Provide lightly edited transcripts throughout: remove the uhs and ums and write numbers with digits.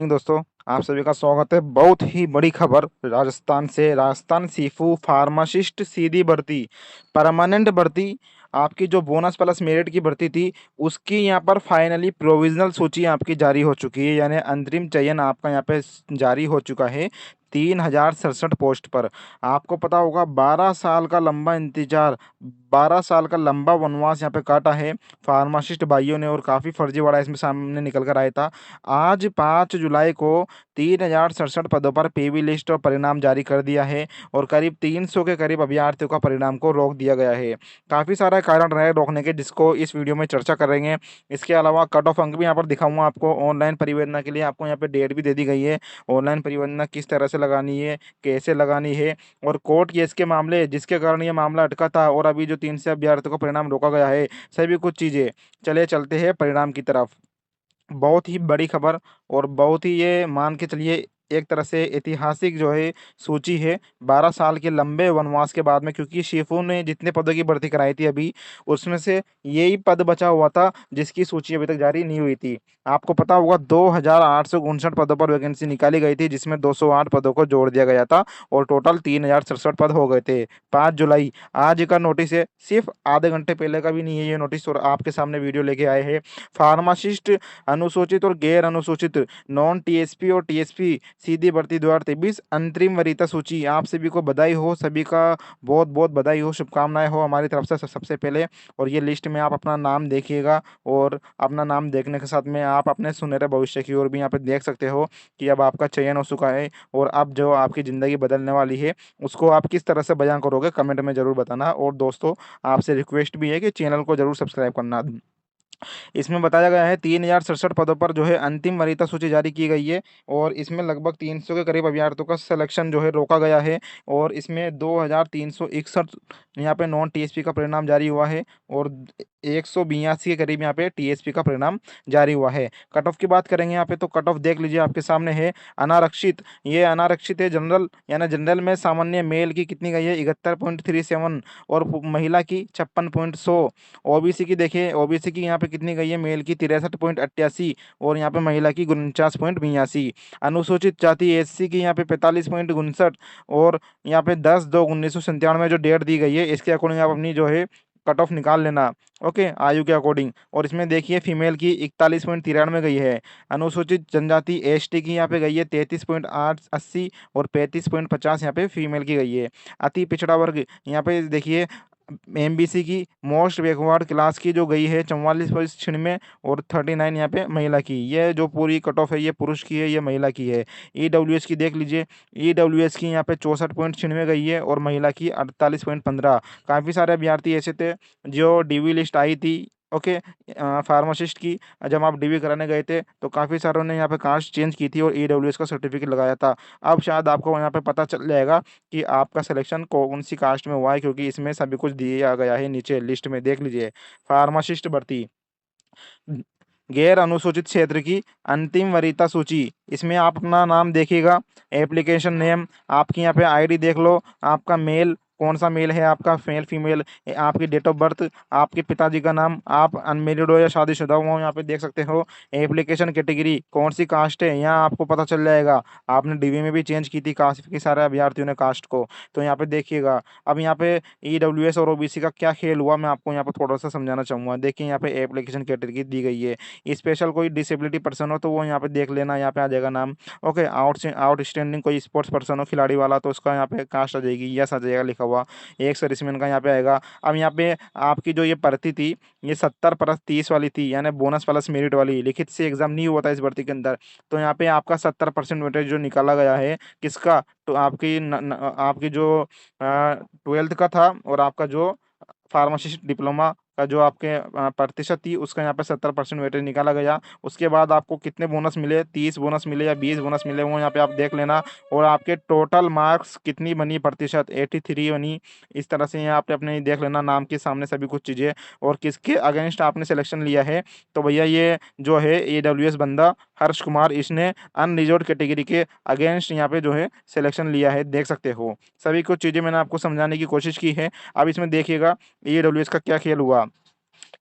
दोस्तों, आप सभी का स्वागत है। बहुत ही बड़ी खबर राजस्थान से। राजस्थान सीफू फार्मासिस्ट सीधी भर्ती, परमानेंट भर्ती। आपकी जो बोनस प्लस मेरिट की भर्ती थी, उसकी यहाँ पर फाइनली प्रोविजनल सूची आपकी जारी हो चुकी है, यानी अंतरिम चयन आपका यहाँ पे जारी हो चुका है 3067 पोस्ट पर। आपको पता होगा 12 साल का लंबा इंतजार, 12 साल का लंबा वनवास यहाँ पे काटा है फार्मासिस्ट भाइयों ने, और काफ़ी फर्जीवाड़ा इसमें सामने निकल कर आया था। आज 5 जुलाई को 3067 पदों पर पीवी लिस्ट और परिणाम जारी कर दिया है, और करीब 300 के करीब अभ्यर्थियों का परिणाम को रोक दिया गया है। काफ़ी सारे कारण रहे रोकने के, जिसको इस वीडियो में चर्चा करेंगे। इसके अलावा कट ऑफ अंक भी यहाँ पर दिखाऊंगा आपको। ऑनलाइन परिवेदना के लिए आपको यहाँ पे डेट भी दे दी गई है। ऑनलाइन परिवेदना किस तरह से लगानी है, कैसे लगानी है, और कोर्ट केस के मामले जिसके कारण ये मामला अटका था, और अभी जो 300 अभ्यर्थियों का परिणाम रोका गया है, सभी कुछ चीज़ें। चले चलते हैं परिणाम की तरफ। बहुत ही बड़ी खबर, और बहुत ही ये मान के चलिए एक तरह से ऐतिहासिक जो है सूची है 12 साल के लंबे वनवास के बाद में, क्योंकि शेफों ने जितने पदों की भर्ती कराई थी अभी, उसमें से यही पद बचा हुआ था जिसकी सूची अभी तक जारी नहीं हुई थी। आपको पता होगा 2859 पदों पर वैकेंसी निकाली गई थी, जिसमें 208 पदों को जोड़ दिया गया था, और टोटल 3067 पद हो गए थे। 5 जुलाई आज का नोटिस है, सिर्फ आधे घंटे पहले का भी नहीं है ये नोटिस, और आपके सामने वीडियो लेके आए हैं। फार्मासिस्ट अनुसूचित और गैर अनुसूचित, नॉन टीएसपी और टीएसपी सीधी भर्ती 2023 अंतरिम वरीयता सूची। आप सभी को बधाई हो, सभी का बहुत बहुत बधाई हो, शुभकामनाएं हो हमारी तरफ से सबसे पहले। और ये लिस्ट में आप अपना नाम देखिएगा, और अपना नाम देखने के साथ में आप अपने सुनहरे भविष्य की ओर भी यहाँ पे देख सकते हो कि अब आपका चयन हो चुका है, और अब जो आपकी ज़िंदगी बदलने वाली है उसको आप किस तरह से बयां करोगे, कमेंट में ज़रूर बताना। और दोस्तों, आपसे रिक्वेस्ट भी है कि चैनल को ज़रूर सब्सक्राइब करना। इसमें बताया गया है 3067 पदों पर जो है अंतिम वरीयता सूची जारी की गई है, और इसमें लगभग 300 के करीब अभ्यर्थियों का सिलेक्शन जो है रोका गया है, और इसमें 2361 यहाँ पे नॉन टीएसपी का परिणाम जारी हुआ है, और 182 के करीब यहाँ पे टीएसपी का परिणाम जारी हुआ है। कट ऑफ की बात करेंगे यहाँ पे, तो कट ऑफ देख लीजिए आपके सामने है। अनारक्षित, ये अनारक्षित है जनरल, यानी जनरल में सामान्य मेल की कितनी गई है 71.37, और महिला की 56.100। ओबीसी की देखिए, ओबीसी की यहाँ पे कितनी गई है, मेल की 63.88, और यहाँ पे महिला की 49.82। अनुसूचित जाति एससी की यहाँ पे 45.59, और यहाँ पे 10/2/1997 में जो डेट दी गई है, इसके अकॉर्डिंग आप अपनी जो है कट ऑफ निकाल लेना। ओके, आयु के अकॉर्डिंग। और इसमें देखिए फीमेल की 41.93 गई है। अनुसूचित जनजाति एसटी की यहाँ पे गई है 33.880, और 35.50 यहाँ पे फीमेल की गई है। अति पिछड़ा वर्ग यहाँ पे देखिए, एमबीसी की मोस्ट बैकवर्ड क्लास की जो गई है 44.96, और 39 यहाँ पे महिला की। ये जो पूरी कट ऑफ है ये पुरुष की है, ये महिला की है। ईडब्ल्यूएस की देख लीजिए, ईडब्ल्यूएस की यहाँ पे 64.96 गई है, और महिला की 48.15। काफ़ी सारे अभ्यर्थी ऐसे थे जो डीवी लिस्ट आई थी, ओके, फार्मासिस्ट की। जब आप डीवी कराने गए थे तो काफ़ी सारों ने यहाँ पे कास्ट चेंज की थी और ईडब्ल्यूएस का सर्टिफिकेट लगाया था। अब शायद आपको यहाँ पे पता चल जाएगा कि आपका सिलेक्शन कौन सी कास्ट में हुआ है, क्योंकि इसमें सभी कुछ दिया गया है नीचे लिस्ट में, देख लीजिए। फार्मासिस्ट भर्ती, गैर अनुसूचित क्षेत्र की अंतिम वरीयता सूची। इसमें आप अपना नाम देखिएगा, एप्लीकेशन नेम, आपकी यहाँ पे आईडी देख लो, आपका मेल कौन सा मेल है, आपका मेल फीमेल, आपकी डेट ऑफ बर्थ, आपके पिताजी का नाम, आप अनमेरिड हो या शादीशुदा हो, यहाँ पे देख सकते हो। एप्लीकेशन कैटेगरी कौन सी कास्ट है, यहाँ आपको पता चल जाएगा। आपने डीवी में भी चेंज की थी काफ़ी सारे अभ्यर्थियों ने कास्ट को, तो यहाँ पे देखिएगा। अब यहाँ पे ईडब्ल्यूएस और ओबीसी का क्या खेल हुआ, मैं आपको यहाँ पे थोड़ा सा समझाना चाहूँगा। देखिए यहाँ पे एप्लीकेशन कैटेगरी दी गई है, स्पेशल कोई डिसेबिलिटी पर्सन हो तो वो यहाँ पे देख लेना, यहाँ पे आ जाएगा नाम। ओके, आउटस्टैंडिंग कोई स्पोर्ट्स पर्सन हो, खिलाड़ी वाला, तो उसका यहाँ पे कास्ट आ जाएगी, यस आ जाएगा लिखा हुआ। एक सर्विसमैन का यहाँ पे आएगा। अब यहाँ पे आपकी जो ये भर्ती थी, ये 70+30 वाली थी, यानी बोनस प्लस मेरिट वाली। लिखित से एग्जाम नहीं हुआ था इस भर्ती के अंदर, तो यहाँ पे आपका 70% वेटेज जो निकाला गया है किसका, तो आपकी आपकी जो 12th का था, और आपका जो फार्मासिस्ट डिप्लोमा का जो आपके प्रतिशत थी, उसका यहाँ पे 70% वेटेज निकाला गया। उसके बाद आपको कितने बोनस मिले, 30 बोनस मिले या 20 बोनस मिले, वो यहाँ पे आप देख लेना। और आपके टोटल मार्क्स कितनी बनी, प्रतिशत 83 बनी। इस तरह से यहाँ पे अपने देख लेना, नाम के सामने सभी कुछ चीज़ें, और किसके अगेंस्ट आपने सिलेक्शन लिया है। तो भैया ये जो है AWS बंदा हर्ष कुमार, इसने अनरिजर्व कैटेगरी के अगेंस्ट यहाँ पे जो है सिलेक्शन लिया है, देख सकते हो। सभी कुछ चीज़ें मैंने आपको समझाने की कोशिश की है। अब इसमें देखिएगा ईडब्ल्यूएस का क्या खेल हुआ।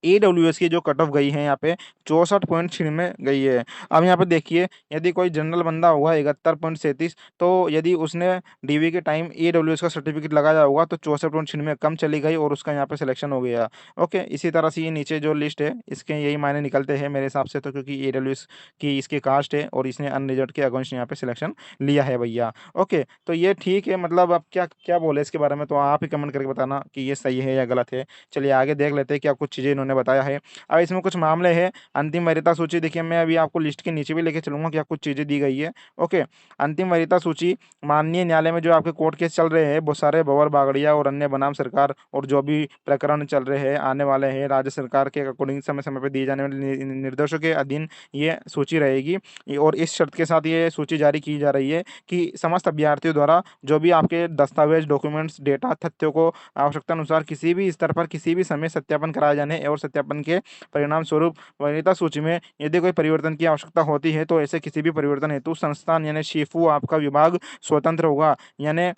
ईडब्ल्यूएस की जो कट ऑफ गई है यहाँ पे 64.6 में गई है। अब यहाँ पे देखिए, यदि कोई जनरल बंदा होगा 71.37, तो यदि उसने डीवी के टाइम ईडब्ल्यूएस का सर्टिफिकेट लगाया होगा तो 64.6 में कम चली गई और उसका यहाँ पे सिलेक्शन हो गया। ओके, इसी तरह से ये नीचे जो लिस्ट है इसके यही मायने निकलते हैं मेरे हिसाब से, तो क्योंकि ईडब्ल्यूएस की इसकी कास्ट है और इसने अनरिजर्व के अगेंस्ट यहाँ पे सिलेक्शन लिया है भैया। ओके, तो ये ठीक है, मतलब अब क्या क्या बोले इसके बारे में, तो आप ही कमेंट करके बताना कि ये सही है या गलत है। चलिए आगे देख लेते हैं क्या कुछ चीज़ें इन्होंने बताया है। अब इसमें कुछ मामले हैं। अंतिम वरीयता सूची देखिए, मैं अभी आपको लिस्ट के नीचे भी लेके चलूंगा क्या कुछ चीज़ें दी गई है। ओके, अंतिम वरीयता सूची, माननीय न्यायालय में जो आपके कोर्ट केस चल रहे हैं, बहुत सारे बवर बागड़िया और अन्य बनाम सरकार और जो भी प्रकरण चल रहे हैं आने वाले हैं, राज्य सरकार के अकॉर्डिंग समय समय पर दिए जाने वाले निर्देशों के अधीन ये सूची रहेगी। और इस शर्त के साथ ये सूची जारी की जा रही है कि समस्त अभ्यर्थियों द्वारा जो भी आपके दस्तावेज, डॉक्यूमेंट्स, डेटा, तथ्यों को आवश्यकता अनुसार किसी भी स्तर पर किसी भी समय सत्यापन कराए जाने और सत्यापन के परिणाम स्वरूप वरीयता सूची में यदि कोई परिवर्तन की आवश्यकता होती है तो ऐसे किसी भी परिवर्तन हेतु संस्थान यानी शिफू आपका विभाग स्वतंत्र होगा। यानी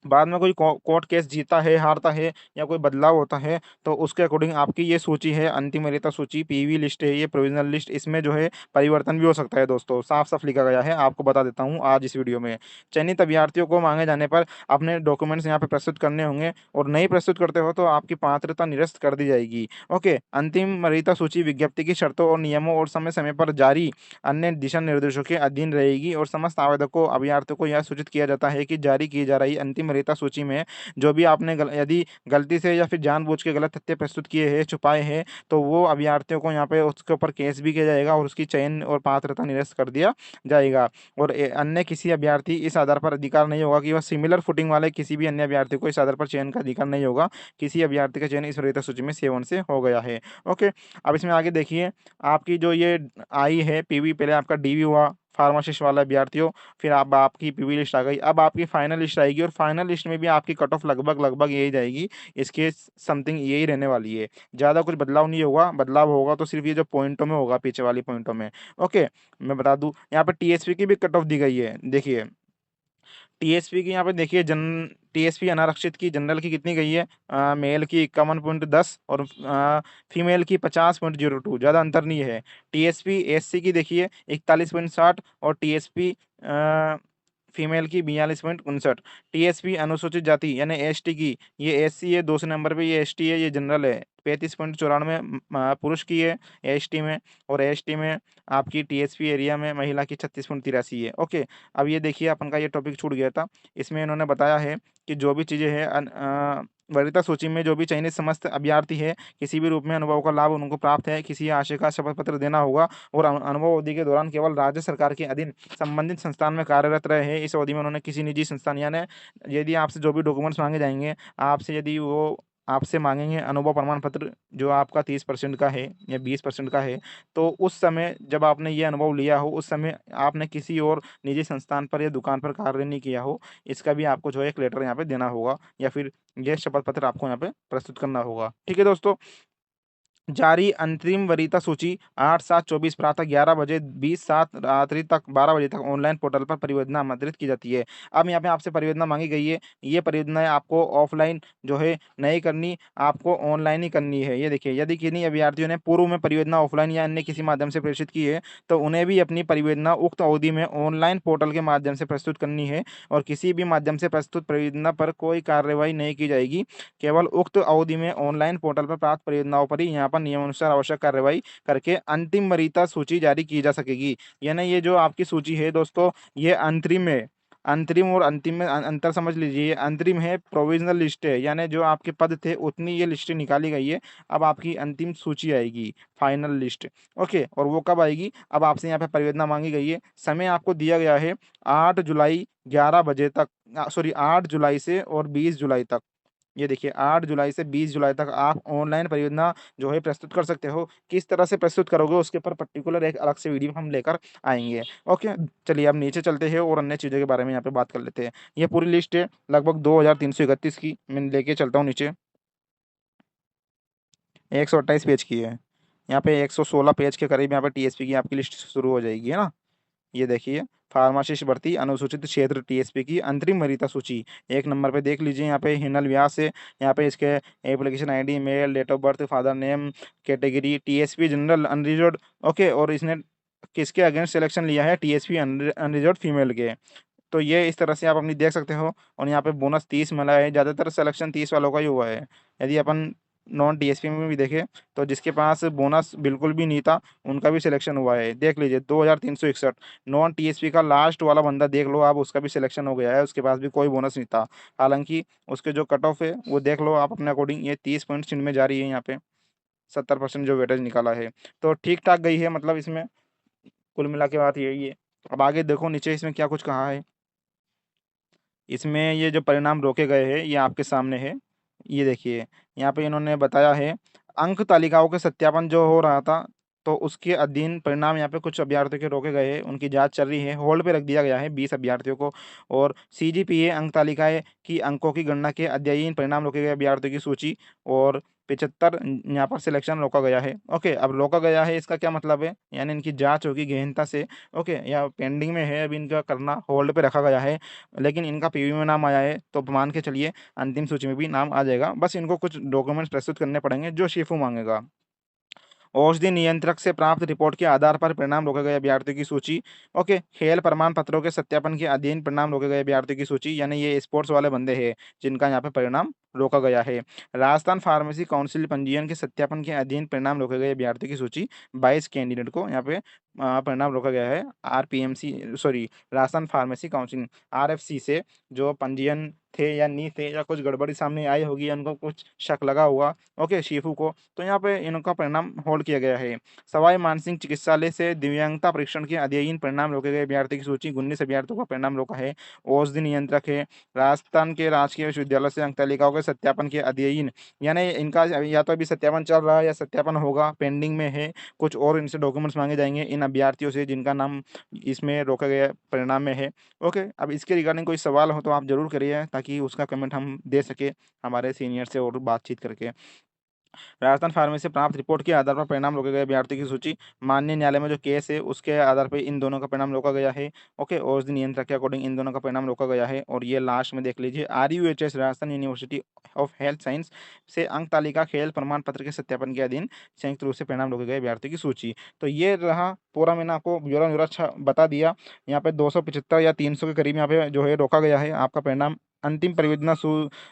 बाद में कोई कोर्ट केस जीता है, हारता है या कोई बदलाव होता है तो उसके अकॉर्डिंग आपकी ये सूची है, अंतिम वरीयता सूची, पीवी लिस्ट है, ये प्रोविजनल लिस्ट, इसमें जो है परिवर्तन भी हो सकता है दोस्तों। साफ साफ लिखा गया है, आपको बता देता हूँ आज इस वीडियो में। चयनित अभ्यर्थियों को मांगे जाने पर अपने डॉक्यूमेंट्स यहाँ पे प्रस्तुत करने होंगे और नहीं प्रस्तुत करते हो तो आपकी पात्रता निरस्त कर दी जाएगी। ओके, अंतिम वरीयता सूची विज्ञप्ति की शर्तों और नियमों और समय समय पर जारी अन्य दिशा निर्देशों के अधीन रहेगी और समस्त आवेदकों, अभ्यर्थियों को यह सूचित किया जाता है कि जारी की जा रही अंतिम वरीयता सूची में जो भी आपने यदि गलती से या फिर जानबूझ के गलत तथ्य प्रस्तुत किए हैं, छुपाए हैं, तो वो अभ्यर्थियों को यहाँ पे उसके ऊपर केस भी किया जाएगा और उसकी चयन और पात्रता निरस्त कर दिया जाएगा। और अन्य किसी अभ्यर्थी इस आधार पर अधिकार नहीं होगा कि वह सिमिलर फुटिंग वाले किसी भी अन्य अभ्यर्थी को इस आधार पर चयन का अधिकार नहीं होगा किसी अभ्यर्थी का चयन इस वरीयता सूची में सेवन से हो गया है। ओके, अब इसमें आगे देखिए, आपकी जो ये आई है पीवी, पहले आपका डीवी हुआ फार्मासिस्ट वाला अभ्यर्थियों, फिर आप आपकी पीवी लिस्ट आ गई, अब आपकी फाइनल लिस्ट आएगी और फाइनल लिस्ट में भी आपकी कट ऑफ लगभग लगभग यही जाएगी, इसके समथिंग यही रहने वाली है। ज़्यादा कुछ बदलाव नहीं होगा, बदलाव होगा तो सिर्फ ये जो पॉइंटों में होगा, पीछे वाली पॉइंटों में। ओके, मैं बता दूं यहाँ पे टीएसपी की भी कट ऑफ दी गई है। देखिए टीएसपी की यहाँ पे देखिए, टीएसपी अनारक्षित की जनरल की कितनी गई है, मेल की 51.10 और फीमेल की 50.02, ज़्यादा अंतर नहीं है। टीएसपी एससी की देखिए 41.60 और टीएसपी फीमेल की 42.59। टीएसपी अनुसूचित जाति यानी एसटी की, ये एससी है दूसरे नंबर पे, ये एसटी है, ये जनरल है, 35.94 पुरुष की है एसटी में, और एसटी में आपकी टीएसपी एरिया में महिला की 36.83 है। ओके, अब ये देखिए अपन का ये टॉपिक छूट गया था, इसमें इन्होंने बताया है कि जो भी चीज़ें हैं वरीयता सूची में जो भी चयनित समस्त अभ्यर्थी है किसी भी रूप में अनुभव का लाभ उनको प्राप्त है, किसी आशय का शपथ पत्र देना होगा और अनुभव अवधि के दौरान केवल राज्य सरकार के अधीन संबंधित संस्थान में कार्यरत रहे हैं। इस अवधि में उन्होंने किसी निजी संस्थान, यानी यदि आपसे जो भी डॉक्यूमेंट्स मांगे जाएंगे, आपसे यदि वो आपसे मांगेंगे अनुभव प्रमाण पत्र जो आपका 30% का है या 20% का है, तो उस समय जब आपने ये अनुभव लिया हो उस समय आपने किसी और निजी संस्थान पर या दुकान पर कार्य नहीं किया हो, इसका भी आपको जो है एक लेटर यहाँ पे देना होगा या फिर यह शपथ पत्र आपको यहाँ पे प्रस्तुत करना होगा। ठीक है दोस्तों, जारी अंतरिम वरीयता सूची 8/7/24 प्रातः 11 बजे 20/7 रात्रि तक 12 बजे तक ऑनलाइन पोर्टल पर परियोजना आमंत्रित की जाती है। अब यहाँ पे आपसे परियोजना मांगी गई है, ये परियोजनाएं आपको ऑफलाइन जो है नहीं करनी, आपको ऑनलाइन ही करनी है। ये देखिए, यदि किन्हीं अभ्यर्थियों ने पूर्व में परियोजना ऑफलाइन या अन्य किसी माध्यम से प्रेषित की है तो उन्हें भी अपनी परियोजना उक्त अवधि में ऑनलाइन पोर्टल के माध्यम से प्रस्तुत करनी है और किसी भी माध्यम से प्रस्तुत परियोजना पर कोई कार्रवाई नहीं की जाएगी। केवल उक्त अवधि में ऑनलाइन पोर्टल पर प्राप्त परियोजनाओं पर ही यहाँ पर नियमानुसार आवश्यक कार्रवाई करके अंतिम वरीयता सूची जारी की जा सकेगी। यानी ये जो आपकी सूची है दोस्तों, ये अंतरिम है। अंतरिम और अंतिम में अंतर समझ लीजिए, ये अंतरिम है, प्रोविजनल लिस्ट है, यानी जो आपके पद थे उतनी ये लिस्ट निकाली गई है। अब आपकी अंतिम सूची आएगी, फाइनल लिस्ट। ओके, और वो कब आएगी, अब आपसे यहाँ पे परियोजना मांगी गई है, समय आपको दिया गया है 8 जुलाई 11 बजे तक, सॉरी 8 जुलाई से और 20 जुलाई तक। ये देखिए 8 जुलाई से 20 जुलाई तक आप ऑनलाइन परियोजना जो है प्रस्तुत कर सकते हो। किस तरह से प्रस्तुत करोगे उसके ऊपर पर्टिकुलर एक अलग से वीडियो हम लेकर आएंगे। ओके, चलिए अब नीचे चलते हैं और अन्य चीज़ों के बारे में यहाँ पे बात कर लेते हैं। ये पूरी लिस्ट है लगभग 2331 की, मैं लेके चलता हूँ नीचे। 128 पेज की है, यहाँ पे 116 पेज के करीब यहाँ पे टीएसपी की आपकी लिस्ट शुरू हो जाएगी, है ना। ये देखिए, फार्मासिस्ट भर्ती अनुसूचित क्षेत्र टीएसपी की अंतरिम वरीयता सूची। एक नंबर पे देख लीजिए, यहाँ पे हिनल व्यास है, यहाँ पे इसके application ID, mail, date of birth, father name, category TSP general unreserved. Okay, और इसने किसके अगेंस्ट सिलेक्शन लिया है, टीएसपी अनरिजर्व फीमेल के। तो ये इस तरह से आप अपनी देख सकते हो। और यहाँ पे बोनस 30 मिला है, ज़्यादातर सिलेक्शन 30 वालों का ही हुआ है। यदि अपन नॉन टीएसपी में भी देखें तो जिसके पास बोनस बिल्कुल भी नहीं था उनका भी सिलेक्शन हुआ है। देख लीजिए 2361 नॉन टीएसपी का लास्ट वाला बंदा देख लो आप, उसका भी सिलेक्शन हो गया है, उसके पास भी कोई बोनस नहीं था। हालांकि उसके जो कट ऑफ है वो देख लो आप अपने अकॉर्डिंग, ये 30 पॉइंट छिन में जा रही है यहाँ पे, 70% जो वेटेज निकाला है। तो ठीक ठाक गई है, मतलब इसमें कुल मिला के बात यही है। अब आगे देखो नीचे इसमें क्या कुछ कहा है। इसमें ये जो परिणाम रोके गए हैं ये आपके सामने है। ये देखिए, यहाँ पे इन्होंने बताया है अंक तालिकाओं के सत्यापन जो हो रहा था, तो उसके अधीन परिणाम यहाँ पे कुछ अभ्यर्थियों के रोके गए हैं, उनकी जांच चल रही है, होल्ड पे रख दिया गया है 20 अभ्यर्थियों को। और सीजीपीए अंक तालिकाएं की अंकों की गणना के अध्ययन परिणाम रोके गए अभ्यर्थियों की सूची, और 75 यहाँ पर सिलेक्शन रोका गया है। ओके, अब रोका गया है इसका क्या मतलब है, यानी इनकी जांच होगी गहनता से। ओके, या पेंडिंग में है, अभी इनका करना होल्ड पे रखा गया है, लेकिन इनका पीवी में नाम आया है, तो मान के चलिए अंतिम सूची में भी नाम आ जाएगा। बस इनको कुछ डॉक्यूमेंट्स प्रस्तुत करने पड़ेंगे जो शिफू मांगेगा। औषधि नियंत्रक से प्राप्त रिपोर्ट के आधार पर परिणाम रोके गए अभ्यर्थियों की सूची। ओके, खेल प्रमाण पत्रों के सत्यापन के अधीन परिणाम रोके गए अभ्यर्थियों की सूची, यानी ये स्पोर्ट्स वाले बंदे हैं जिनका यहाँ पे परिणाम रोका गया है। राजस्थान फार्मेसी काउंसिल पंजीयन के सत्यापन के अधीन परिणाम रोके गए अभ्यर्थियों की सूची, 22 कैंडिडेट को यहाँ पे परिणाम रोका गया है। RPMC sorry, Rajasthan pharmacy council RFC से जो पंजीयन थे या नहीं थे, या कुछ गड़बड़ी सामने आई होगी या उनको कुछ शक लगा हुआ, ओके, शिफू को, तो यहाँ पे इनका परिणाम होल्ड किया गया है। सवाई मानसिंह चिकित्सालय से दिव्यांगता परीक्षण के अध्ययन परिणाम रोके गए अभ्यर्थी की सूची, 19 अभ्यर्थियों का परिणाम रोका है। औषधि नियंत्रक है, राजस्थान के राजकीय विश्वविद्यालय से अंक तालिकाओं के सत्यापन के अध्ययन, यानी इनका या तो अभी सत्यापन चल रहा है या सत्यापन होगा, पेंडिंग में है, कुछ और इनसे डॉक्यूमेंट्स मांगे जाएंगे इन अभ्यर्थियों से जिनका नाम इसमें रोका गया परिणाम में है। ओके, अब इसके रिगार्डिंग कोई सवाल हो तो आप जरूर करिए, ताकि उसका कमेंट हम दे सके हमारे सीनियर से और बातचीत करके। राजस्थान फार्मेसी से प्राप्त रिपोर्ट के आधार पर परिणाम रोके गए अभ्यर्थियों की सूची, माननीय न्यायालय में जो केस है उसके आधार पर इन दोनों का परिणाम रोका गया है। ओके, औषधि नियंत्रक के अकॉर्डिंग इन दोनों का परिणाम रोका गया है। और ये लास्ट में देख लीजिए, RUHS Rajasthan university of health science से अंक तालिका खेल प्रमाण पत्र के सत्यापन के अधीन संयुक्त रूप से परिणाम रोके गए अभ्यर्थियों की सूची। तो ये रहा पूरा, मैंने आपको ब्यौरा ब्यौरा अच्छा बता दिया। यहाँ पे 275 या 300 के करीब यहाँ पे जो है रोका गया है आपका परिणाम। अंतिम परियोजना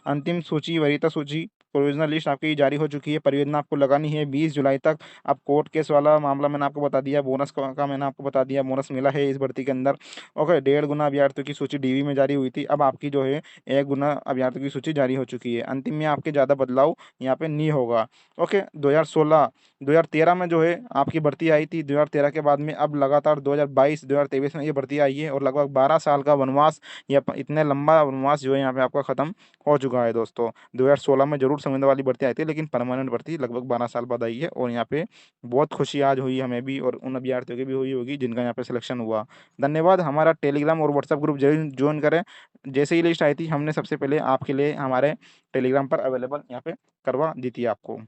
अंतिम सूची वरीयता सूची प्रोविजनल लिस्ट आपकी जारी हो चुकी है। परियोजना आपको लगानी है 20 जुलाई तक। अब कोर्ट केस वाला मामला मैंने आपको बता दिया, बोनस का मैंने आपको बता दिया, बोनस मिला है इस भर्ती के अंदर। ओके, 1.5 गुना अभ्यर्थियों की सूची डीवी में जारी हुई थी, अब आपकी जो है 1 गुना अभ्यर्थियों की सूची जारी हो चुकी है। अंतिम में आपके ज़्यादा बदलाव यहाँ पे नहीं होगा। ओके, 2016 2013 में जो है आपकी भर्ती आई थी, 2013 के बाद में अब लगातार 2022 2023 में ये भर्ती आई है, और लगभग 12 साल का वनवास या इतने लंबा वनवास जो है यहाँ पे आपका खत्म हो चुका है दोस्तों। 2016 में जरूर संविदा वाली भर्ती आई थी, लेकिन परमानेंट भर्ती लगभग 12 साल बाद आई है। और यहाँ पे बहुत खुशी आज हुई हमें भी, और उन अभ्यर्थियों की भी हुई होगी जिनका यहाँ पे सिलेक्शन हुआ। धन्यवाद। हमारा टेलीग्राम और व्हाट्सएप ग्रुप जरूर ज्वाइन करें। जैसे ही लिस्ट आई थी हमने सबसे पहले आपके लिए हमारे टेलीग्राम पर अवेलेबल यहाँ पे करवा दी थी आपको।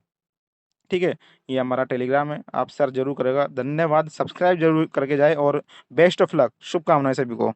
ठीक है, ये हमारा टेलीग्राम है, आप सर जरूर करेगा। धन्यवाद, सब्सक्राइब जरूर करके जाए, और बेस्ट ऑफ लक, शुभकामनाएं सभी को।